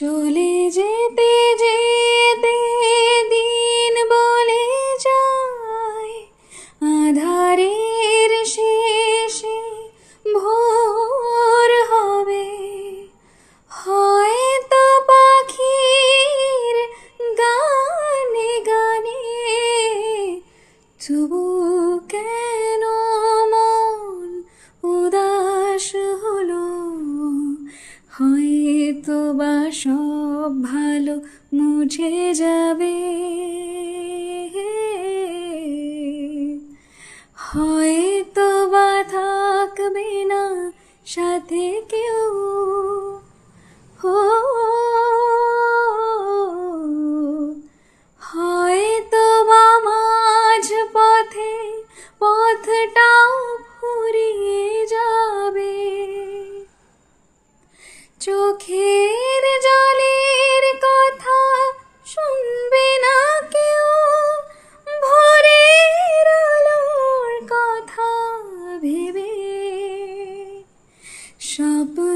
চলে যেতে যেতে দিন বলে যায়, আঁধারের শেষে ভোর হবে। হয়তো পাখির গানে গানে তবু কেন মন উদাস হলো। হয়তো বা সব ভালো মুছে যাবে, হয়তো বা থাকবে না সাথে কেউ। হয়তো বা মাঝ পথে পথটাও ফুরিয়ে যাবে। চোখের জলের কথা শুনবে না কেউ, ভোরের আলোর কথা ভেবে স্বপ্ন